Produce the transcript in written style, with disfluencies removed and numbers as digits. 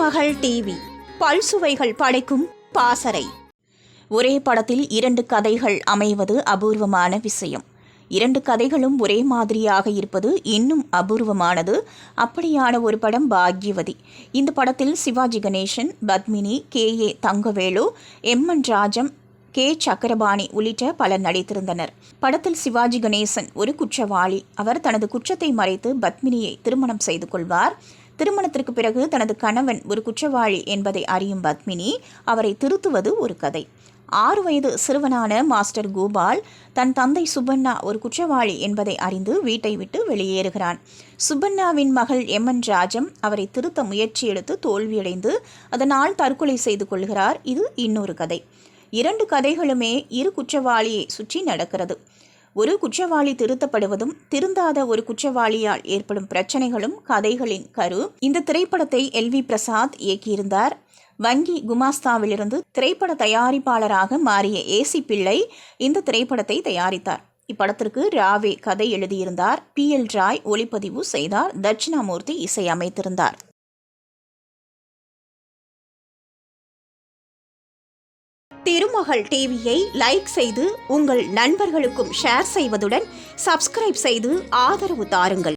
திருமகள் TV பல்சுவைகள் படைக்கும் பாசறை. ஒரே படத்தில் 2 கதைகள் அமைவது அபூர்வமான விஷயம். 2 கதைகளும் ஒரே மாதிரியாக இருப்பது இன்னும் அபூர்வமானது. அப்படியான ஒரு படம் பாக்யவதி. இந்த படத்தில் Sivaji Ganesan, Padmini, KA Thangavelu, MN Rajam, K Chakrapani உள்ளிட்ட பலர் நடித்திருந்தனர். படத்தில் சிவாஜி கணேசன் ஒரு குற்றவாளி. அவர் தனது குற்றத்தை மறைத்து பத்மினியை திருமணம் செய்து கொள்வார். திருமணத்திற்கு பிறகு தனது கணவன் ஒரு குற்றவாளி என்பதை அறியும் பத்மினி அவரை திருத்துவது ஒரு கதை. 6 வயது சிறுவனான மாஸ்டர் கோபால் தன் தந்தை சுப்பண்ணா ஒரு குற்றவாளி என்பதை அறிந்து வீட்டை விட்டு வெளியேறுகிறான். சுப்பண்ணாவின் மகள் MN ராஜம் அவரை திருத்த முயற்சி எடுத்து தோல்வியடைந்து அதனால் தற்கொலை செய்து கொள்கிறார். இது இன்னொரு கதை. 2 கதைகளுமே இரு குற்றவாளியை சுற்றி நடக்கிறது. ஒரு குற்றவாளி திருத்தப்படுவதும் திருந்தாத ஒரு குற்றவாளியால் ஏற்படும் பிரச்சனைகளும் கதைகளின் கரு. இந்த திரைப்படத்தை LV பிரசாத் இயக்கியிருந்தார். வங்கி குமாஸ்தாவிலிருந்து திரைப்பட தயாரிப்பாளராக மாறிய AC பிள்ளை இந்த திரைப்படத்தை தயாரித்தார். இப்படத்திற்கு ராவே கதை எழுதியிருந்தார். PL ராய் ஒளிப்பதிவு செய்தார். தட்சிணாமூர்த்தி இசை அமைத்திருந்தார். திருமகள் டிவியை லைக் செய்து உங்கள் நண்பர்களுக்கும் ஷேர் செய்வதுடன் சப்ஸ்கிரைப் செய்து ஆதரவு தாருங்கள்.